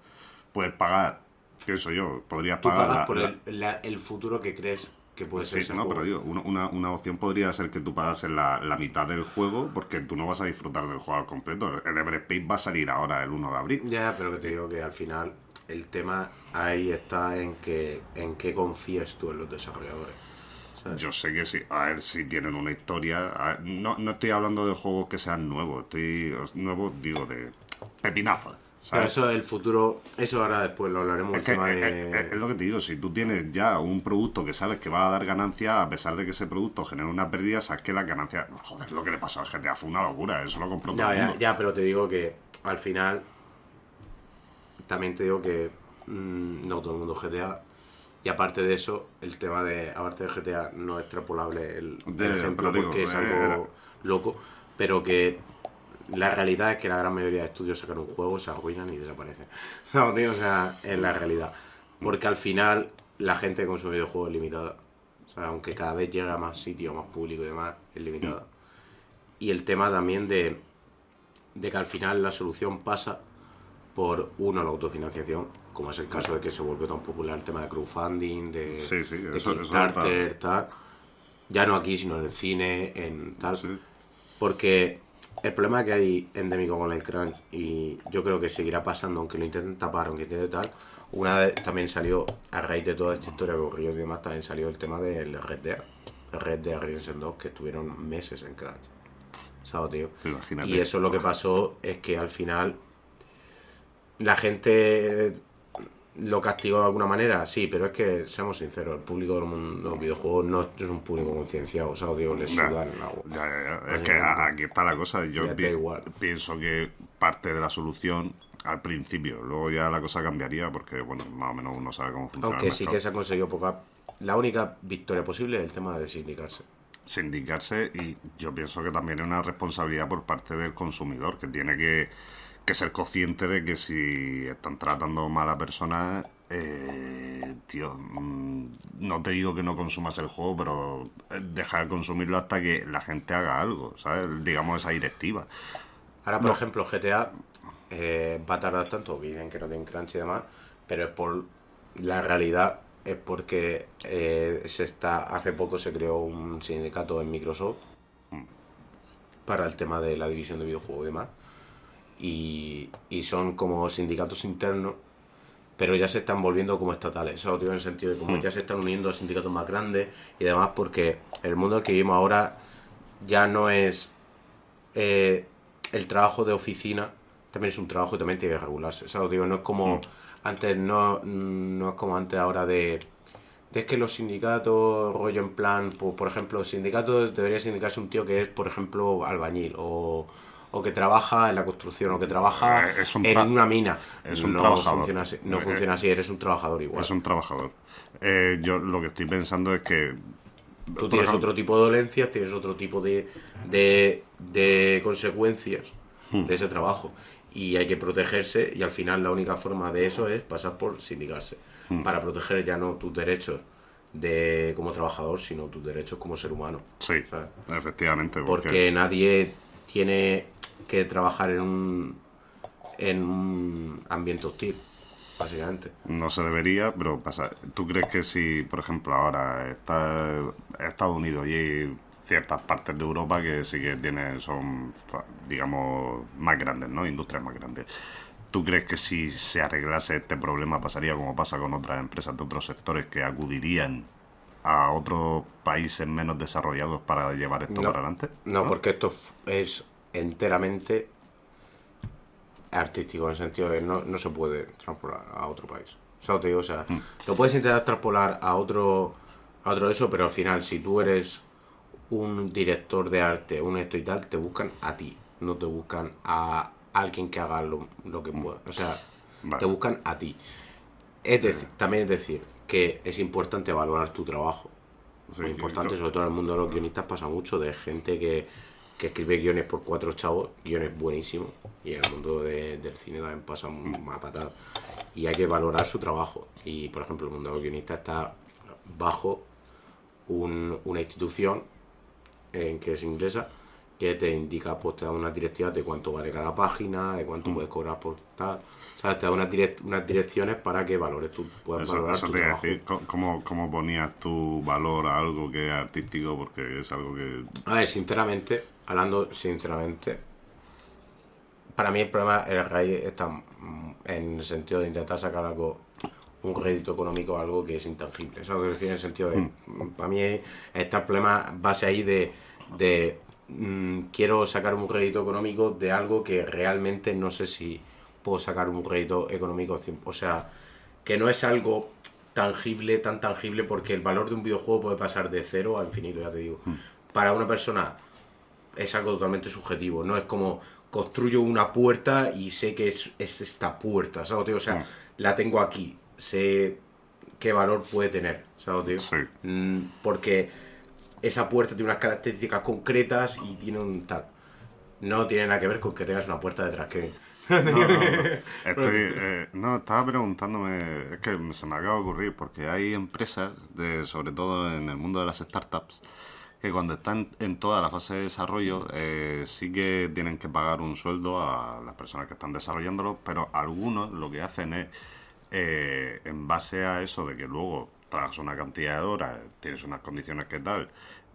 Speaker 2: puedes pagar, pienso yo, podrías
Speaker 1: Tú
Speaker 2: pagar
Speaker 1: pagas por el futuro que crees que puede ser
Speaker 2: Sí,
Speaker 1: ese
Speaker 2: no,
Speaker 1: juego.
Speaker 2: pero digo, una opción podría ser que tú pagases la mitad del juego porque tú no vas a disfrutar del juego al completo. El Everspace va a salir ahora el 1 de abril.
Speaker 1: Ya, pero que te digo que al final el tema ahí está en qué confías tú en los desarrolladores. ¿sabes?
Speaker 2: Yo sé que sí, a ver si tienen una historia. No estoy hablando de juegos que sean nuevos, nuevos, digo, de pepinazos,
Speaker 1: Pero
Speaker 2: ¿sabes?
Speaker 1: eso del futuro, eso ahora después lo hablaremos,
Speaker 2: Es
Speaker 1: el
Speaker 2: que
Speaker 1: tema
Speaker 2: es
Speaker 1: de...
Speaker 2: lo que te digo, si tú tienes ya un producto que sabes que va a dar ganancia, a pesar de que ese producto genera una pérdida, sabes que la ganancia. Joder, lo que le pasó al GTA fue una locura, eso lo compró todo
Speaker 1: Ya,
Speaker 2: el
Speaker 1: ya,
Speaker 2: mundo.
Speaker 1: ya, pero te digo que al final, también te digo que no todo el mundo GTA. Y aparte de eso, el tema de, aparte de GTA, no es extrapolable el
Speaker 2: Pero
Speaker 1: ejemplo
Speaker 2: digo,
Speaker 1: porque es algo loco, pero que la realidad es que la gran mayoría de estudios sacan un juego, se arruinan y desaparecen. No, tío, o sea, es la realidad. Porque al final la gente que consume videojuegos es limitada. O sea, aunque cada vez llega a más sitios, a más público y demás, es limitada. Y el tema también de que al final la solución pasa por, uno, la autofinanciación, como es el caso de que se volvió tan popular el tema de crowdfunding,
Speaker 2: sí, sí,
Speaker 1: de
Speaker 2: eso
Speaker 1: Kickstarter, tal. Ya no aquí, sino en el cine, en tal.
Speaker 2: sí.
Speaker 1: Porque el problema que hay endémico con el crunch, y yo creo que seguirá pasando, aunque lo intenten tapar, aunque intenten tal, una vez también salió, a raíz de toda esta historia que ocurrió y demás, también salió el tema del Red Dead. El Red Dead Redemption 2, que estuvieron meses en crunch. ¿Sabes, tío?
Speaker 2: Imagínate.
Speaker 1: Y eso lo que pasó es que al final la gente lo castigó de alguna manera, sí, pero es que, seamos sinceros, el público de los videojuegos no es un público concienciado, o sea, digo, les
Speaker 2: Ya,
Speaker 1: sudan el agua.
Speaker 2: ya. Es que aquí está la cosa. Yo
Speaker 1: Ya da igual.
Speaker 2: pienso que parte de la solución al principio, luego ya la cosa cambiaría porque, bueno, más o menos uno sabe cómo funciona
Speaker 1: Aunque
Speaker 2: el
Speaker 1: sí
Speaker 2: mercado.
Speaker 1: que se ha conseguido poca... La única victoria posible es el tema de sindicarse.
Speaker 2: Sindicarse, y yo pienso que también es una responsabilidad por parte del consumidor, que tiene que ser consciente de que si están tratando mal a personas, tío, no te digo que no consumas el juego, pero deja de consumirlo hasta que la gente haga algo, ¿sabes? Digamos esa directiva.
Speaker 1: Ahora, por ejemplo, GTA va a tardar tanto, que dicen que no tienen crunch y demás, pero es por la realidad, es porque hace poco se creó un sindicato en Microsoft para el tema de la división de videojuegos y demás, y son como sindicatos internos, pero ya se están volviendo como estatales, eso digo en el sentido de como ya se están uniendo a sindicatos más grandes y demás, porque el mundo en el que vivimos ahora ya no es el trabajo de oficina, también es un trabajo y también tiene que regularse, ¿sabes? Digo, no es como antes, no es como antes ahora de es que los sindicatos, rollo en plan, por ejemplo, el sindicato debería sindicarse un tío que es, por ejemplo, albañil o que trabaja en la construcción o que trabaja en una mina.
Speaker 2: es un
Speaker 1: No
Speaker 2: trabajador.
Speaker 1: funciona así, no funciona así, eres un trabajador igual.
Speaker 2: Es un trabajador. Yo lo que estoy pensando es que
Speaker 1: Tú tienes otro tipo de dolencias, tienes otro tipo de consecuencias de ese trabajo. Y hay que protegerse, y al final la única forma de eso es pasar por sindicarse. Para proteger ya no tus derechos como trabajador, sino tus derechos como ser humano.
Speaker 2: sí,
Speaker 1: ¿sabes?
Speaker 2: efectivamente,
Speaker 1: Porque nadie tiene que trabajar en un ambiente hostil, básicamente.
Speaker 2: no se debería, pero pasa. ¿Tú crees que si, por ejemplo, ahora está Estados Unidos y hay ciertas partes de Europa que sí que son, digamos, más grandes, ¿no? Industrias más grandes. ¿Tú crees que si se arreglase este problema pasaría como pasa con otras empresas de otros sectores que acudirían a otros países menos desarrollados para llevar esto para adelante?
Speaker 1: No, porque esto es enteramente artístico, en el sentido de no se puede transpolar a otro país. O sea, te digo, o sea, lo puedes intentar transpolar a otro eso, pero al final, si tú eres un director de arte, un esto y tal, te buscan a ti, no te buscan a alguien que haga lo que pueda. O sea,
Speaker 2: Vale.
Speaker 1: te buscan a ti. Es decir, también es decir que es importante valorar tu trabajo.
Speaker 2: Sí,
Speaker 1: Muy importante, sobre todo en el mundo de los guionistas pasa mucho, de gente que escribe guiones por 4 chavos, guiones buenísimos, y en el mundo del cine también pasa una patada. Y hay que valorar su trabajo. Y por ejemplo, el mundo de los guionistas está bajo una institución que es inglesa, que te indica, pues te da unas directivas de cuánto vale cada página, de cuánto puedes cobrar por tal. O sea, te da unas direcciones para que puedas valorar
Speaker 2: Eso
Speaker 1: tu
Speaker 2: te iba a
Speaker 1: trabajo.
Speaker 2: decir, ¿cómo ponías tu valor a algo que es artístico? Porque es algo que...
Speaker 1: A ver, hablando sinceramente, para mí el problema, el raíz está en el sentido de intentar sacar algo un rédito económico a algo que es intangible. Eso es decir, en el sentido de, para mí está el problema base ahí de quiero sacar un rédito económico de algo que realmente no sé si puedo sacar un rédito económico, o sea, que no es algo tangible, tan tangible, porque el valor de un videojuego puede pasar de 0 a infinito, ya te digo. Para una persona es algo totalmente subjetivo, no es como construyo una puerta y sé que es esta puerta, ¿sabes, tío? O sea, la tengo aquí, sé qué valor puede tener, ¿sabes, tío?
Speaker 2: Sí.
Speaker 1: Porque esa puerta tiene unas características concretas y tiene un tal. No tiene nada que ver con que tengas una puerta detrás, que
Speaker 2: No, estaba preguntándome, es que se me acaba de ocurrir, porque hay empresas, sobre todo en el mundo de las startups, que cuando están en toda la fase de desarrollo sí que tienen que pagar un sueldo a las personas que están desarrollándolo, pero algunos lo que hacen es, en base a eso de que luego trabajas una cantidad de horas, tienes unas condiciones que tal,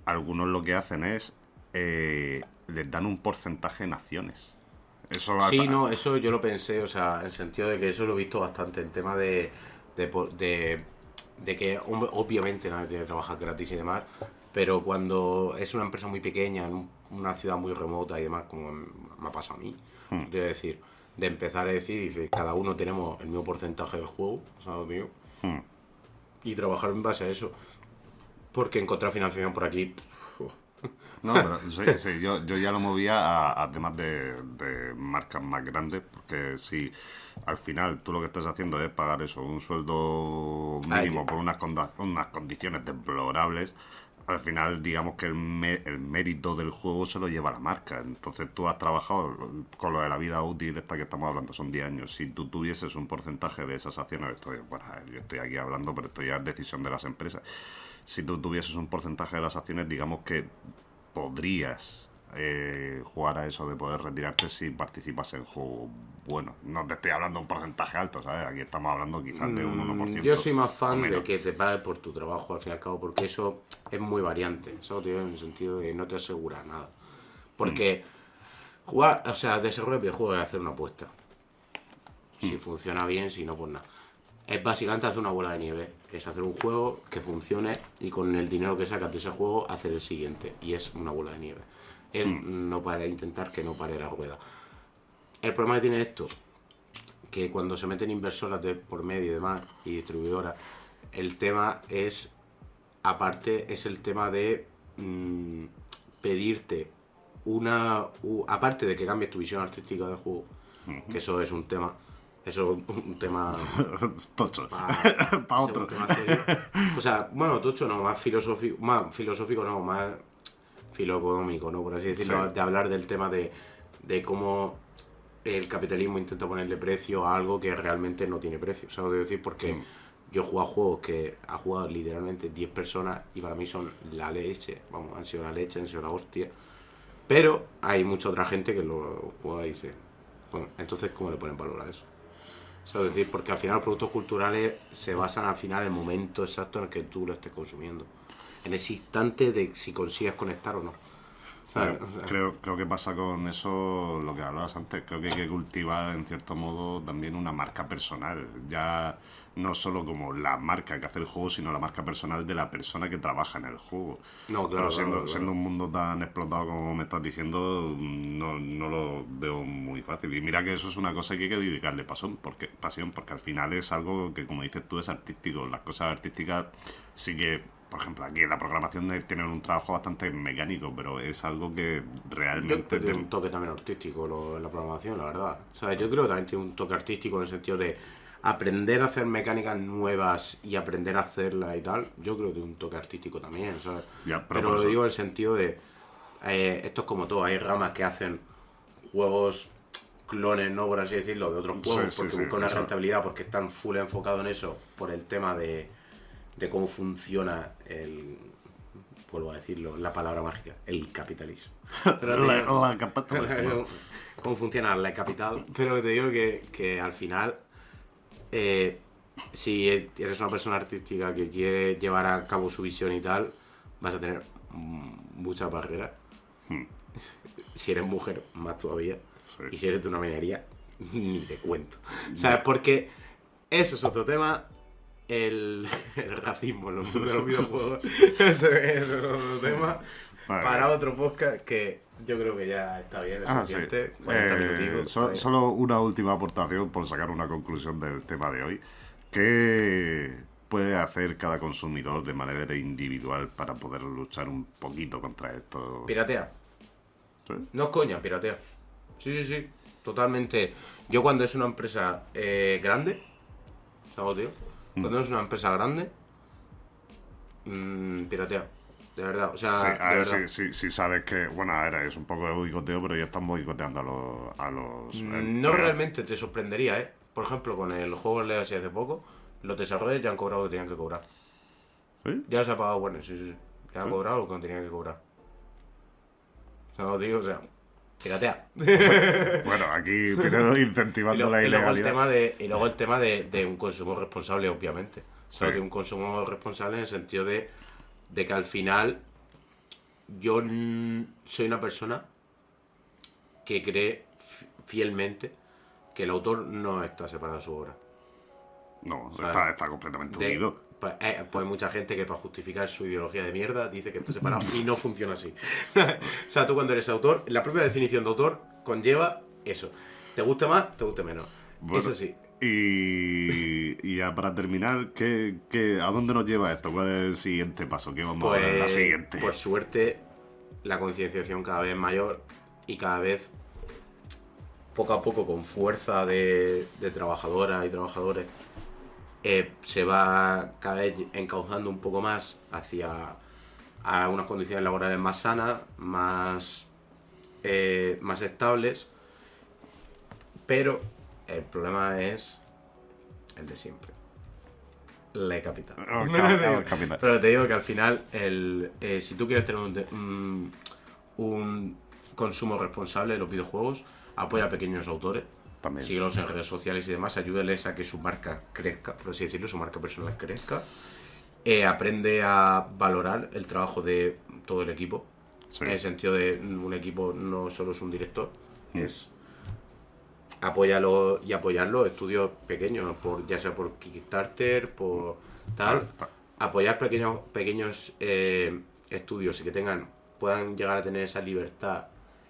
Speaker 2: algunos lo que hacen es, les dan un porcentaje en acciones. Eso va
Speaker 1: sí, no, eso yo lo pensé, o sea, en el sentido de que eso lo he visto bastante, en tema de que obviamente nadie tiene que trabajar gratis y demás, pero cuando es una empresa muy pequeña, en una ciudad muy remota y demás, como me ha pasado a mí, de decir, de empezar a decir, dice, cada uno tenemos el mismo porcentaje del juego, ¿sabes, tío? Y trabajar en base a eso, porque encontrar financiación por aquí...
Speaker 2: No, pero sí, yo ya lo movía a temas de marcas más grandes, porque si al final tú lo que estás haciendo es pagar eso, un sueldo mínimo por unas condiciones deplorables, al final digamos que el mérito del juego se lo lleva la marca. Entonces tú has trabajado con lo de la vida útil esta que estamos hablando, son 10 años. Si tú tuvieses un porcentaje de esas acciones, bueno, yo estoy aquí hablando, pero esto ya es decisión de las empresas. Si tú tuvieses un porcentaje de las acciones, digamos que podrías jugar a eso de poder retirarte si participas en juegos buenos. No te estoy hablando de un porcentaje alto, ¿sabes? Aquí estamos hablando quizás de un 1%.
Speaker 1: Yo soy más fan de que te pague por tu trabajo, al fin y al cabo, porque eso es muy variante, ¿sabes? En el sentido de que no te asegura nada. Porque jugar, o sea, desarrollar videojuegos es hacer una apuesta. Si funciona bien, si no, pues nada. Es básicamente hacer una bola de nieve. Es hacer un juego que funcione y con el dinero que sacas de ese juego hacer el siguiente. Y es una bola de nieve. Es no para intentar que no pare la rueda. El problema que tiene esto, que cuando se meten inversoras de por medio y demás, y distribuidoras, el tema es, aparte, es el tema de pedirte aparte de que cambies tu visión artística del juego, que eso es un tema. Eso es un tema...
Speaker 2: Tocho.
Speaker 1: Para
Speaker 2: otro.
Speaker 1: Un tema serio. O sea, bueno, tocho no, más filosófico no, más filoeconómico, ¿no? Por así decirlo,
Speaker 2: Sí.
Speaker 1: de hablar del tema de cómo el capitalismo intenta ponerle precio a algo que realmente no tiene precio, ¿sabes? Es decir, porque yo he jugado juegos que ha jugado literalmente 10 personas y para mí son la leche, vamos, han sido la leche, han sido la hostia. Pero hay mucha otra gente que lo juega y dice, bueno, entonces, ¿cómo le ponen valor a eso? Es decir, porque al final los productos culturales se basan al final en el momento exacto en el que tú lo estés consumiendo. En ese instante de si consigues conectar o no. ¿Sabes? O sea,
Speaker 2: Creo que pasa con eso lo que hablabas antes. Creo que hay que cultivar en cierto modo también una marca personal. Ya no solo como la marca que hace el juego, sino la marca personal de la persona que trabaja en el juego.
Speaker 1: No,
Speaker 2: Pero
Speaker 1: claro, claro.
Speaker 2: siendo un mundo tan explotado como me estás diciendo, no lo veo muy fácil. Y mira que eso es una cosa que hay que dedicarle pasión, porque al final es algo que, como dices tú, es artístico. Las cosas artísticas sí que, por ejemplo, aquí en la programación tienen un trabajo bastante mecánico, pero es algo que realmente...
Speaker 1: Tiene un toque también artístico en la programación, la verdad. O sea, yo creo que también tiene un toque artístico en el sentido de aprender a hacer mecánicas nuevas y aprender a hacerlas y tal. Yo creo que tiene un toque artístico también, ¿sabes?
Speaker 2: Ya,
Speaker 1: pero lo digo en el sentido de... esto es como todo, hay ramas que hacen juegos clones, ¿no? Por así decirlo, de otros juegos, porque buscan una rentabilidad, porque están full enfocados en eso, por el tema de cómo funciona vuelvo a decirlo, la palabra mágica, el capitalismo.
Speaker 2: la capitalismo.
Speaker 1: Cómo funciona la capital, pero te digo que al final, si eres una persona artística que quiere llevar a cabo su visión y tal, vas a tener muchas barreras. Si eres mujer, más todavía.
Speaker 2: Sí.
Speaker 1: Y si eres de una minería, ni te cuento. ¿Sabes? Porque eso es otro tema el racismo en los mundos de los videojuegos. Ese es otro tema.
Speaker 2: Vale.
Speaker 1: Para otro podcast que yo creo que ya está bien, es suficiente.
Speaker 2: Sí.
Speaker 1: 40 minuticos.
Speaker 2: Solo una última aportación por sacar una conclusión del tema de hoy. ¿Qué puede hacer cada consumidor de manera individual para poder luchar un poquito contra esto?
Speaker 1: Piratea.
Speaker 2: ¿Sí?
Speaker 1: No es coña, piratea. Sí. Totalmente. Yo cuando es una empresa grande, ¿sabes, tío? Cuando es una empresa grande, piratea. De verdad, o sea,
Speaker 2: Sí, a
Speaker 1: de
Speaker 2: ver,
Speaker 1: verdad.
Speaker 2: si sabes que, bueno, a ver, es un poco de boicoteo, pero ya están boicoteando a los
Speaker 1: No realmente te sorprendería, ¿eh? Por ejemplo, con el juego Legacy hace poco, los desarrolladores ya han cobrado lo que tenían que cobrar.
Speaker 2: ¿Sí?
Speaker 1: Ya se ha pagado, bueno, sí. Ya han cobrado lo que tenían que cobrar. O sea, os digo, o sea, piratea.
Speaker 2: Bueno, aquí primero incentivando la
Speaker 1: Y luego
Speaker 2: ilegalidad.
Speaker 1: y luego el tema de un consumo responsable, obviamente. O sea,
Speaker 2: Sí.
Speaker 1: de un consumo responsable en el sentido de que al final yo soy una persona que cree fielmente que el autor no está separado de su obra.
Speaker 2: No,
Speaker 1: sea,
Speaker 2: está completamente
Speaker 1: De-
Speaker 2: unido.
Speaker 1: pues hay mucha gente que para justificar su ideología de mierda dice que está separado y no funciona así. O sea, tú cuando eres autor, la propia definición de autor conlleva eso. Te guste más, te guste menos.
Speaker 2: Bueno,
Speaker 1: Eso sí.
Speaker 2: Y ya para terminar, ¿a dónde nos lleva esto? ¿Cuál es el siguiente paso? ¿Qué vamos a ver en la siguiente?
Speaker 1: Por suerte, la concienciación cada vez mayor y cada vez poco a poco con fuerza de trabajadoras y trabajadores se va cada vez encauzando un poco más hacia a unas condiciones laborales más sanas, más estables, pero el problema es el de siempre. La capital.
Speaker 2: El capital.
Speaker 1: Pero te digo que al final, si tú quieres tener un consumo responsable de los videojuegos, apoya a pequeños autores,
Speaker 2: También.
Speaker 1: síguelos en redes sociales y demás, ayúdales a que su marca crezca, por así decirlo, su marca personal crezca. Aprende a valorar el trabajo de todo el equipo,
Speaker 2: Sí.
Speaker 1: en el sentido de un equipo no solo es un director, es apóyalo y apoyarlo, estudios pequeños, ya sea por Kickstarter, por tal, apoyar pequeños estudios y que puedan llegar a tener esa libertad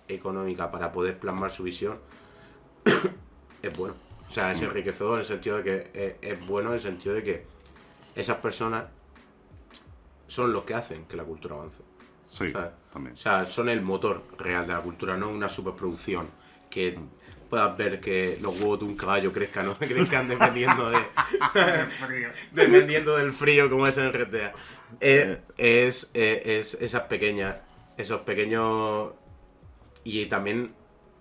Speaker 1: económica para poder plasmar su visión, es bueno. O sea, es enriquecedor en el sentido de que es bueno en el sentido de que esas personas son los que hacen que la cultura avance.
Speaker 2: Sí,
Speaker 1: ¿Sabes?
Speaker 2: también.
Speaker 1: O sea, son el motor real de la cultura, no una superproducción que puedas ver que los huevos de un caballo crezcan dependiendo dependiendo del frío, como es en el GTA. Es esos pequeños. Y también,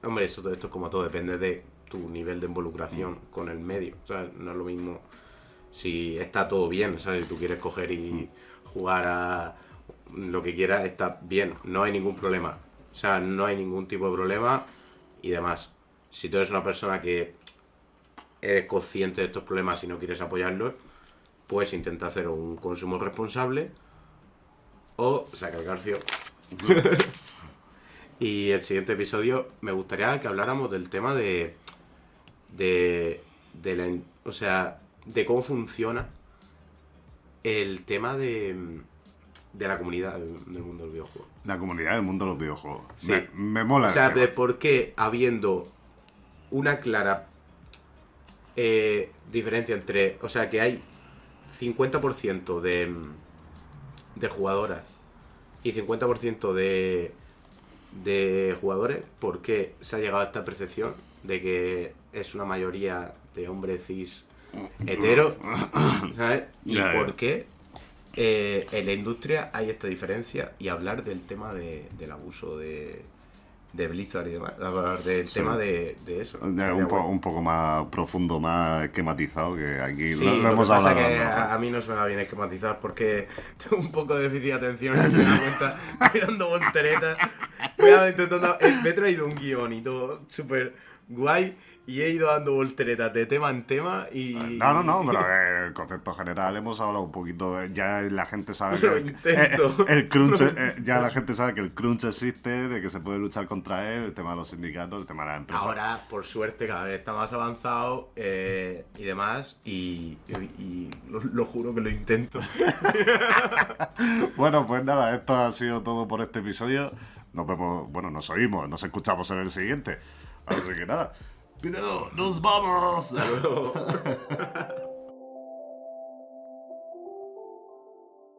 Speaker 1: hombre, esto es como todo, depende de tu nivel de involucración con el medio. O sea, no es lo mismo si está todo bien, ¿sabes? Si tú quieres coger y jugar a lo que quieras, está bien, no hay ningún problema. O sea, no hay ningún tipo de problema y demás. Si tú eres una persona que eres consciente de estos problemas y no quieres apoyarlos, pues intenta hacer un consumo responsable o saca el garfio. Y el siguiente episodio me gustaría que habláramos del tema de cómo funciona el tema de la comunidad del mundo del videojuego.
Speaker 2: La comunidad del mundo de los videojuegos.
Speaker 1: Sí.
Speaker 2: Me mola
Speaker 1: O sea,
Speaker 2: el tema.
Speaker 1: de por qué habiendo una clara diferencia entre... O sea, que hay 50% de jugadoras y 50% de jugadores, ¿por qué se ha llegado a esta percepción de que es una mayoría de hombres cis hetero? ¿Sabes? Y
Speaker 2: Ya,
Speaker 1: por qué en la industria hay esta diferencia y hablar del tema del abuso de Blizzard y demás, hablar del tema de eso.
Speaker 2: Un poco más profundo, más esquematizado, que aquí
Speaker 1: Sí,
Speaker 2: lo
Speaker 1: lo que
Speaker 2: hemos
Speaker 1: pasa
Speaker 2: hablado.
Speaker 1: que
Speaker 2: ¿no?
Speaker 1: a mí no se me va bien esquematizar porque tengo un poco de déficit de atención y me da cuenta, estoy dando volteretas Voy a intentando. Me he traído un guión y todo súper guay y he ido dando volteretas de tema en tema y.
Speaker 2: No, pero el concepto general hemos hablado un poquito. Ya la gente sabe
Speaker 1: Lo
Speaker 2: que
Speaker 1: intento.
Speaker 2: el crunch, ya la gente sabe que el crunch existe, de que se puede luchar contra él, el tema de los sindicatos, el tema de las empresas.
Speaker 1: Ahora, por suerte, cada vez está más avanzado y demás y lo juro que lo intento.
Speaker 2: Bueno, pues nada, esto ha sido todo por este episodio. Nos vemos, bueno, nos oímos, nos escuchamos en el siguiente. Así que nada.
Speaker 3: Pero nos vamos.
Speaker 1: Hasta luego.